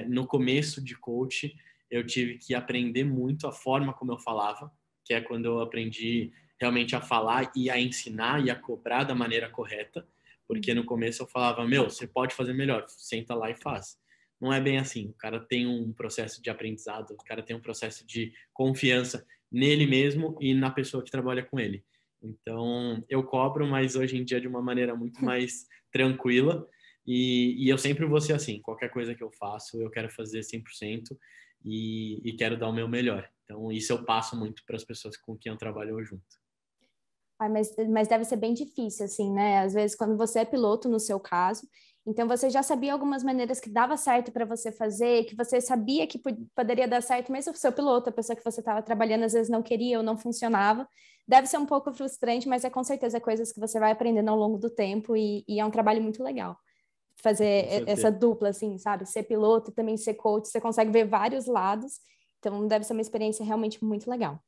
No começo de coach, eu tive que aprender muito a forma como eu falava, que é quando eu aprendi realmente a falar e a ensinar e a cobrar da maneira correta, porque no começo eu falava, você pode fazer melhor, senta lá e faz. Não é bem assim. O cara tem um processo de aprendizado, o cara tem um processo de confiança nele mesmo e na pessoa que trabalha com ele. Então, eu cobro, mas hoje em dia de uma maneira muito mais tranquila e eu sempre vou ser assim, qualquer coisa que eu faço, eu quero fazer 100% e quero dar o meu melhor. Então, isso eu passo muito para as pessoas com quem eu trabalho junto. Mas deve ser bem difícil, assim, né? Às vezes, quando você é piloto, no seu caso, então você já sabia algumas maneiras que dava certo para você fazer, que você sabia que poderia dar certo, mesmo o seu piloto, a pessoa que você estava trabalhando, às vezes não queria ou não funcionava. Deve ser um pouco frustrante, mas com certeza coisas que você vai aprendendo ao longo do tempo e é um trabalho muito legal. Fazer essa dupla, assim, sabe? Ser piloto e também ser coach, você consegue ver vários lados, então deve ser uma experiência realmente muito legal.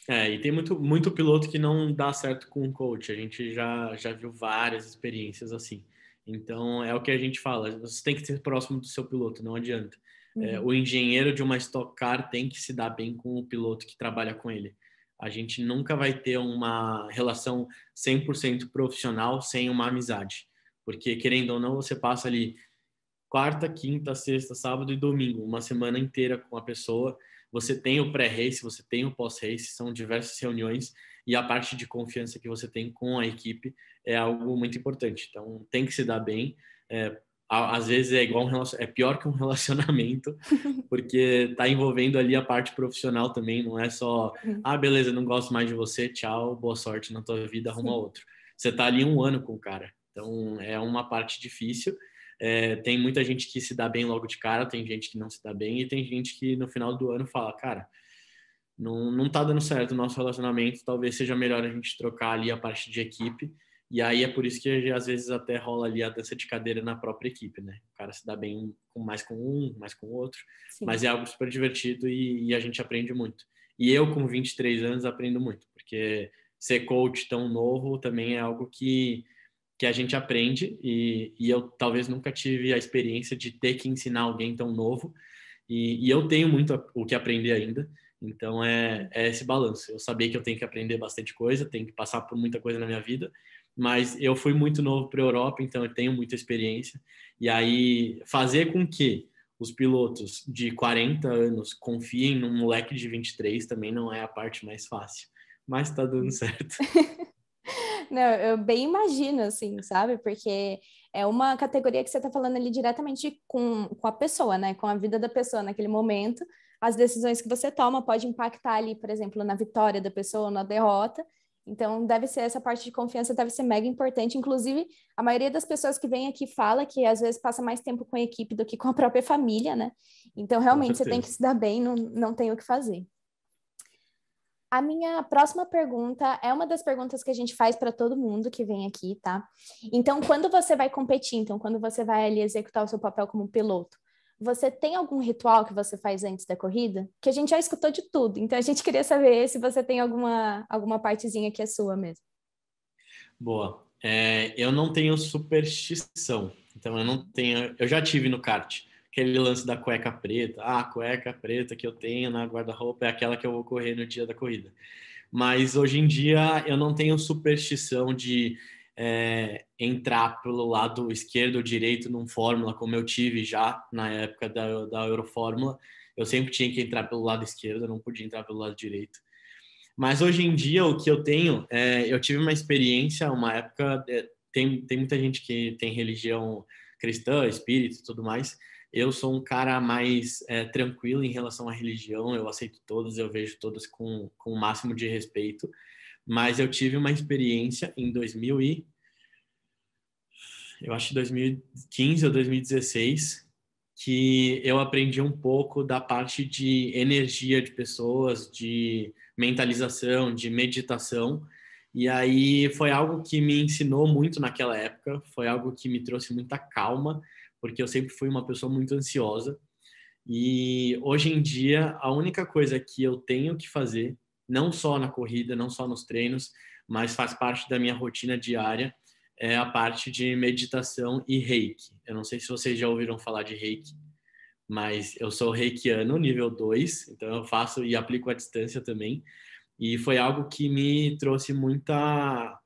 E tem muito piloto que não dá certo com um coach. A gente já viu várias experiências assim. Então, é o que a gente fala. Você tem que ser próximo do seu piloto, não adianta. O engenheiro de uma Stock Car tem que se dar bem com o piloto que trabalha com ele. A gente nunca vai ter uma relação 100% profissional sem uma amizade. Porque, querendo ou não, você passa ali quarta, quinta, sexta, sábado e domingo, uma semana inteira com a pessoa. Você tem o pré-race, você tem o pós-race, são diversas reuniões e a parte de confiança que você tem com a equipe é algo muito importante. Então, tem que se dar bem. Às vezes é igual é pior que um relacionamento, porque está envolvendo ali a parte profissional também, não é só, beleza, não gosto mais de você, tchau, boa sorte na tua vida, arruma outro. Você está ali 1 ano com o cara, então é uma parte difícil. Tem muita gente que se dá bem logo de cara, tem gente que não se dá bem e tem gente que no final do ano fala, cara, não tá dando certo o nosso relacionamento, talvez seja melhor a gente trocar ali a parte de equipe. E aí é por isso que às vezes até rola ali a dança de cadeira na própria equipe, né? O cara se dá bem mais com um, mais com o outro, Sim. Mas é algo super divertido e a gente aprende muito. E eu com 23 anos aprendo muito, porque ser coach tão novo também é algo que a gente aprende e eu talvez nunca tive a experiência de ter que ensinar alguém tão novo e eu tenho muito o que aprender ainda, então é esse balanço. Eu sabia que eu tenho que aprender bastante coisa, tenho que passar por muita coisa na minha vida, mas eu fui muito novo para a Europa, então eu tenho muita experiência e aí fazer com que os pilotos de 40 anos confiem num moleque de 23 também não é a parte mais fácil, mas tá dando certo. Não, eu bem imagino, assim, sabe? Porque é uma categoria que você está falando ali diretamente com a pessoa, né? Com a vida da pessoa naquele momento. As decisões que você toma pode impactar ali, por exemplo, na vitória da pessoa ou na derrota. Então, deve ser essa parte de confiança, deve ser mega importante. Inclusive, a maioria das pessoas que vem aqui fala que às vezes passa mais tempo com a equipe do que com a própria família, né? Então, Com realmente, você tem que certeza. se dar bem, não tem o que fazer. A minha próxima pergunta é uma das perguntas que a gente faz para todo mundo que vem aqui, tá? Então, quando você vai competir, então, quando você vai ali executar o seu papel como piloto, você tem algum ritual que você faz antes da corrida? Que a gente já escutou de tudo, então a gente queria saber se você tem alguma partezinha que é sua mesmo. Boa. Eu não tenho superstição, então eu não tenho. Eu já tive no kart aquele lance da cueca preta. Ah, a cueca preta que eu tenho na guarda-roupa é aquela que eu vou correr no dia da corrida. Mas hoje em dia eu não tenho superstição de entrar pelo lado esquerdo ou direito num Fórmula, como eu tive já na época da Eurofórmula. Eu sempre tinha que entrar pelo lado esquerdo, eu não podia entrar pelo lado direito. Mas hoje em dia o que eu tenho, eu tive uma experiência, uma época, tem muita gente que tem religião cristã, espírita e tudo mais. Eu sou um cara mais tranquilo em relação à religião, eu aceito todas, eu vejo todas com o máximo de respeito. Mas eu tive uma experiência em eu acho 2015 ou 2016, que eu aprendi um pouco da parte de energia de pessoas, de mentalização, de meditação. E aí foi algo que me ensinou muito naquela época, foi algo que me trouxe muita calma, porque eu sempre fui uma pessoa muito ansiosa. E hoje em dia, a única coisa que eu tenho que fazer, não só na corrida, não só nos treinos, mas faz parte da minha rotina diária, é a parte de meditação e reiki. Eu não sei se vocês já ouviram falar de reiki, mas eu sou reikiano, nível 2, então eu faço e aplico à distância também. E foi algo que me trouxe muita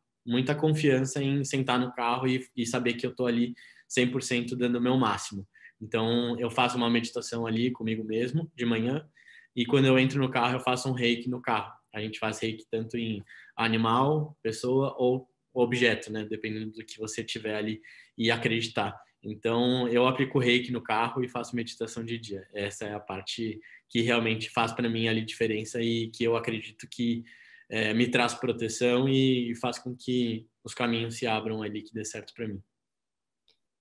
confiança em sentar no carro e saber que eu estou ali 100% dando o meu máximo. Então, eu faço uma meditação ali comigo mesmo, de manhã, e quando eu entro no carro, eu faço um reiki no carro. A gente faz reiki tanto em animal, pessoa ou objeto, né? Dependendo do que você tiver ali e acreditar. Então, eu aplico reiki no carro e faço meditação de dia. Essa é a parte que realmente faz para mim ali diferença e que eu acredito que me traz proteção e faz com que os caminhos se abram ali, que dê certo para mim.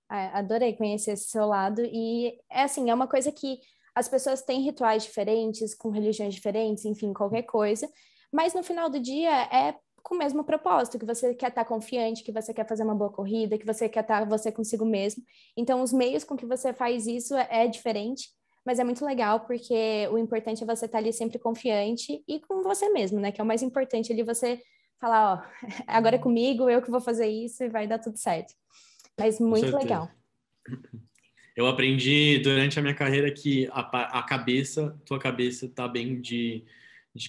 Adorei conhecer esse seu lado e é assim, é uma coisa que as pessoas têm rituais diferentes, com religiões diferentes, enfim, qualquer coisa, mas no final do dia é com o mesmo propósito, que você quer estar confiante, que você quer fazer uma boa corrida, que você quer estar você consigo mesmo. Então, os meios com que você faz isso é diferente, mas é muito legal porque o importante é você estar ali sempre confiante e com você mesmo, né? Que é o mais importante ali você falar, ó, agora é comigo, eu que vou fazer isso e vai dar tudo certo. Mas Com muito certeza. legal. Eu aprendi durante a minha carreira que tua cabeça tá bem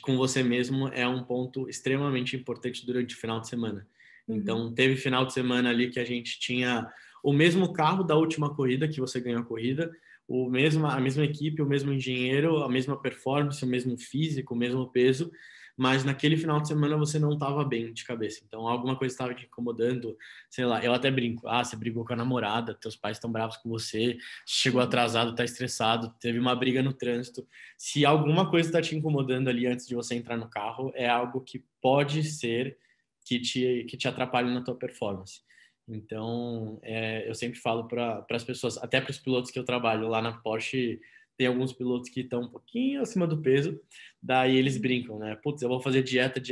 com você mesmo é um ponto extremamente importante durante o final de semana. Então, teve final de semana ali que a gente tinha o mesmo carro da última corrida que você ganhou a corrida, a mesma equipe, o mesmo engenheiro, a mesma performance, o mesmo físico, o mesmo peso, mas naquele final de semana você não estava bem de cabeça. Então, alguma coisa estava te incomodando, sei lá, eu até brinco, você brigou com a namorada, teus pais estão bravos com você, chegou atrasado, tá estressado, teve uma briga no trânsito. Se alguma coisa está te incomodando ali antes de você entrar no carro, é algo que pode ser que te atrapalhe na tua performance. Então, eu sempre falo para as pessoas, até para os pilotos que eu trabalho lá na Porsche, tem alguns pilotos que estão um pouquinho acima do peso, daí eles brincam, né? Putz, eu vou fazer dieta.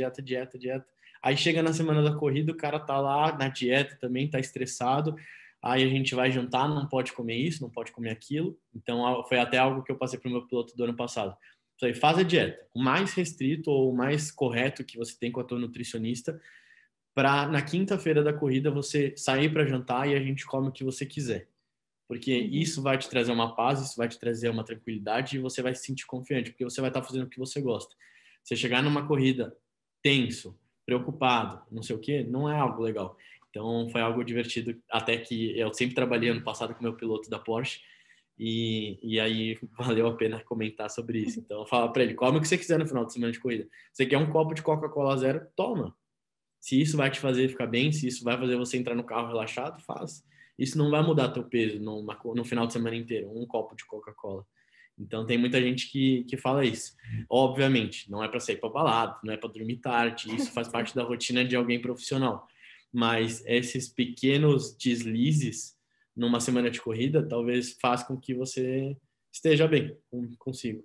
Aí chega na semana da corrida, o cara tá lá na dieta também, tá estressado, aí a gente vai jantar, não pode comer isso, não pode comer aquilo. Então, foi até algo que eu passei pro meu piloto do ano passado. Falei, faz a dieta, o mais restrito ou o mais correto que você tem com a tua nutricionista, para na quinta-feira da corrida você sair para jantar e a gente come o que você quiser. Porque isso vai te trazer uma paz, isso vai te trazer uma tranquilidade e você vai se sentir confiante, porque você vai estar fazendo o que você gosta. Você chegar numa corrida tenso, preocupado, não sei o quê, não é algo legal. Então, foi algo divertido, até que eu sempre trabalhei ano passado com o meu piloto da Porsche, e aí valeu a pena comentar sobre isso. Então, eu falo para ele, come o que você quiser no final de semana de corrida. Você quer um copo de Coca-Cola zero? Toma. Se isso vai te fazer ficar bem, se isso vai fazer você entrar no carro relaxado, faz. Isso não vai mudar teu peso no final de semana inteiro, um copo de Coca-Cola. Então tem muita gente que fala isso. Obviamente, não é para sair para balada, não é para dormir tarde, isso faz parte da rotina de alguém profissional. Mas esses pequenos deslizes numa semana de corrida talvez faça com que você esteja bem consigo.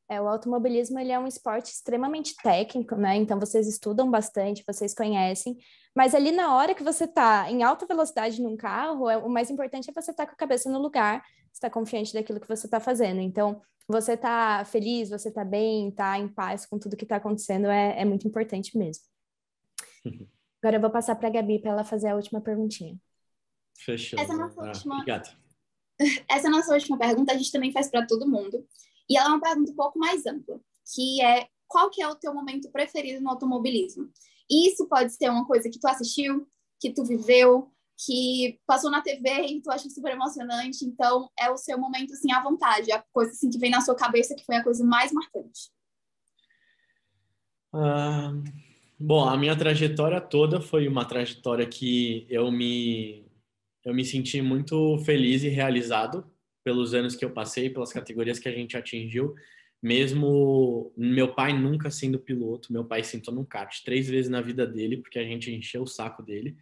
O automobilismo, ele é um esporte extremamente técnico, né? Então, vocês estudam bastante, vocês conhecem, mas ali na hora que você está em alta velocidade num carro, o mais importante é você estar com a cabeça no lugar, estar confiante daquilo que você está fazendo. Então, você está feliz, você está bem, está em paz com tudo que está acontecendo, é muito importante mesmo. Agora eu vou passar para a Gabi para ela fazer a última perguntinha. Fechou. Obrigado. Essa nossa última pergunta a gente também faz para todo mundo. E ela é uma pergunta um pouco mais ampla, que é: qual que é o teu momento preferido no automobilismo? E isso pode ser uma coisa que tu assistiu, que tu viveu, que passou na TV e tu acha super emocionante. Então, é o seu momento, assim, à vontade. A coisa, assim, que vem na sua cabeça que foi a coisa mais marcante. Bom, a minha trajetória toda foi uma trajetória que eu me senti muito feliz e realizado pelos anos que eu passei, pelas categorias que a gente atingiu. Mesmo meu pai nunca sendo piloto, meu pai sentou num kart 3 vezes na vida dele, porque a gente encheu o saco dele.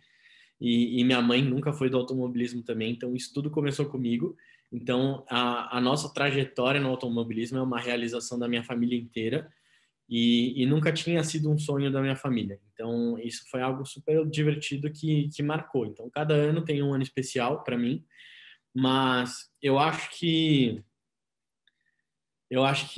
E minha mãe nunca foi do automobilismo também, então isso tudo começou comigo. Então, a nossa trajetória no automobilismo é uma realização da minha família inteira. E nunca tinha sido um sonho da minha família. Então, isso foi algo super divertido que marcou. Então, cada ano tem um ano especial para mim, mas eu acho que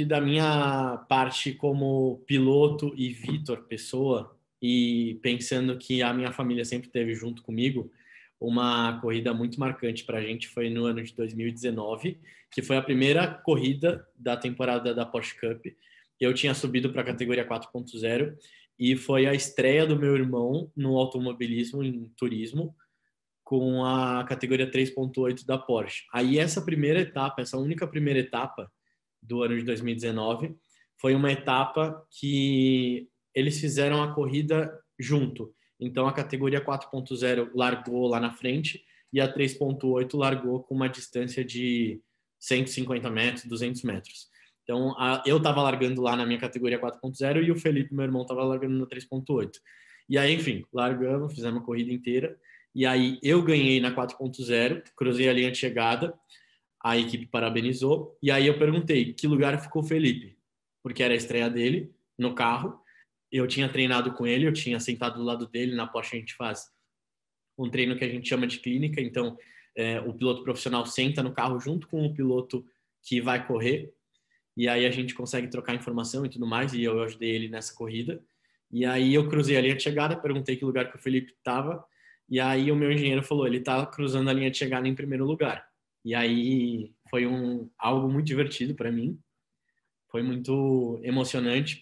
da minha parte como piloto e Vitor, pessoa, e pensando que a minha família sempre esteve junto comigo, uma corrida muito marcante para a gente foi no ano de 2019, que foi a primeira corrida da temporada da Porsche Cup. Eu tinha subido para a categoria 4.0 e foi a estreia do meu irmão no automobilismo, em turismo, com a categoria 3.8 da Porsche. Aí essa única primeira etapa do ano de 2019, foi uma etapa que eles fizeram a corrida junto. Então a categoria 4.0 largou lá na frente e a 3.8 largou com uma distância de 150 metros, 200 metros. Então, eu estava largando lá na minha categoria 4.0 e o Felipe, meu irmão, estava largando na 3.8. E aí, enfim, largamos, fizemos a corrida inteira. E aí, eu ganhei na 4.0, cruzei a linha de chegada, a equipe parabenizou. E aí, eu perguntei, que lugar ficou o Felipe? Porque era a estreia dele, no carro. Eu tinha treinado com ele, eu tinha sentado do lado dele. Na Porsche, a gente faz um treino que a gente chama de clínica. Então, o piloto profissional senta no carro junto com o piloto que vai correr. E aí a gente consegue trocar informação e tudo mais, e eu ajudei ele nessa corrida. E aí eu cruzei a linha de chegada, perguntei que lugar que o Felipe estava, e aí o meu engenheiro falou, ele está cruzando a linha de chegada em primeiro lugar. E aí foi algo muito divertido para mim, foi muito emocionante,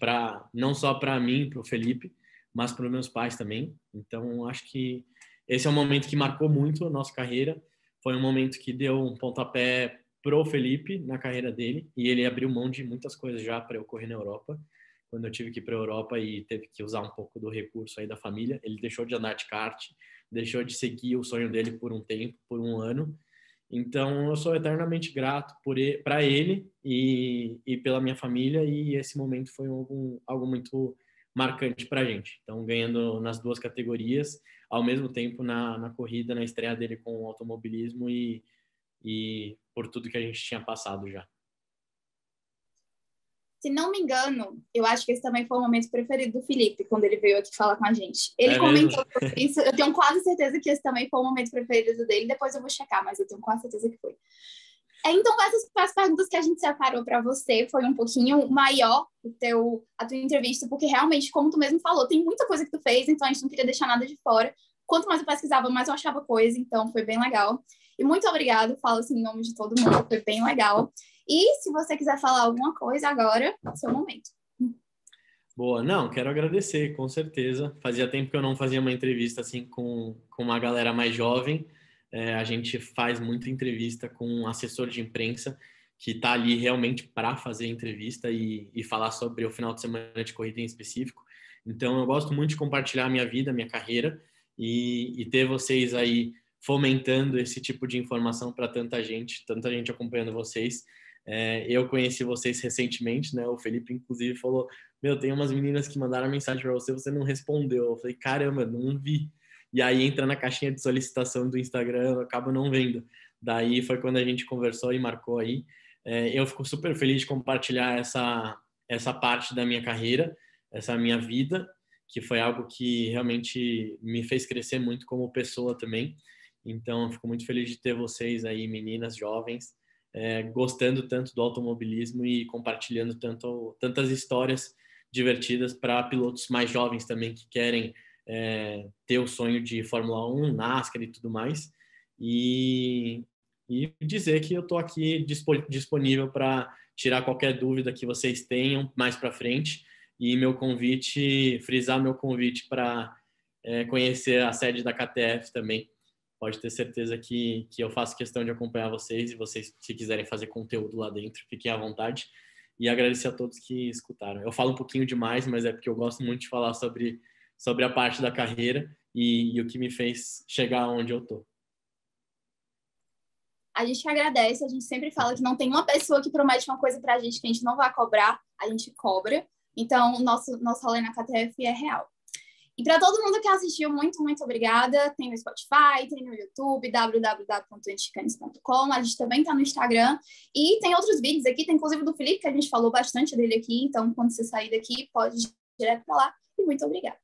não só para mim, para o Felipe, mas para os meus pais também. Então acho que esse é um momento que marcou muito a nossa carreira, foi um momento que deu um pontapé pro Felipe na carreira dele, e ele abriu mão de muitas coisas já para eu correr na Europa. Quando eu tive que ir para a Europa e teve que usar um pouco do recurso aí da família, ele deixou de andar de kart, deixou de seguir o sonho dele por um tempo, por um ano. Então eu sou eternamente grato para ele e pela minha família, e esse momento foi algo muito marcante para a gente. Então, ganhando nas duas categorias, ao mesmo tempo na corrida, na estreia dele com o automobilismo e por tudo que a gente tinha passado já. Se não me engano, eu acho que esse também foi o momento preferido do Felipe, quando ele veio aqui falar com a gente. Ele comentou sobre isso, eu tenho quase certeza que esse também foi o momento preferido dele, depois eu vou checar, mas eu tenho quase certeza que foi. Então, essas perguntas que a gente separou para você, foi um pouquinho maior a tua entrevista, porque realmente, como tu mesmo falou, tem muita coisa que tu fez, então a gente não queria deixar nada de fora. Quanto mais eu pesquisava, mais eu achava coisa, então foi bem legal. E muito obrigado, falo assim em nome de todo mundo, foi bem legal. E se você quiser falar alguma coisa agora, é seu momento. Boa, não, quero agradecer, com certeza. Fazia tempo que eu não fazia uma entrevista assim com uma galera mais jovem. A gente faz muita entrevista com um assessor de imprensa que está ali realmente para fazer entrevista e falar sobre o final de semana de corrida em específico. Então, eu gosto muito de compartilhar a minha vida, minha carreira e ter vocês aí fomentando esse tipo de informação para tanta gente acompanhando vocês. Eu conheci vocês recentemente, né? O Felipe, inclusive, falou: Meu, tem umas meninas que mandaram mensagem para você, você não respondeu. Eu falei: Caramba, não vi. E aí entra na caixinha de solicitação do Instagram, eu acabo não vendo. Daí foi quando a gente conversou e marcou aí. Eu fico super feliz de compartilhar essa parte da minha carreira, essa minha vida, que foi algo que realmente me fez crescer muito como pessoa também. Então, eu fico muito feliz de ter vocês aí, meninas jovens, gostando tanto do automobilismo e compartilhando tantas histórias divertidas para pilotos mais jovens também que querem ter o sonho de Fórmula 1, NASCAR e tudo mais. E dizer que eu estou aqui disponível para tirar qualquer dúvida que vocês tenham mais para frente. E frisar meu convite para conhecer a sede da KTF também. Pode ter certeza que eu faço questão de acompanhar vocês, e vocês, se quiserem fazer conteúdo lá dentro, fiquem à vontade. E agradecer a todos que escutaram. Eu falo um pouquinho demais, mas é porque eu gosto muito de falar sobre a parte da carreira e o que me fez chegar onde eu tô. A gente agradece, a gente sempre fala que não tem uma pessoa que promete uma coisa pra gente que a gente não vai cobrar, a gente cobra. Então, nosso rolê na KTF é real. E para todo mundo que assistiu, muito, muito obrigada. Tem no Spotify, tem no YouTube, www.antichicanes.com. A gente também está no Instagram. E tem outros vídeos aqui, tem inclusive do Felipe, que a gente falou bastante dele aqui. Então, quando você sair daqui, pode ir direto para lá. E muito obrigada.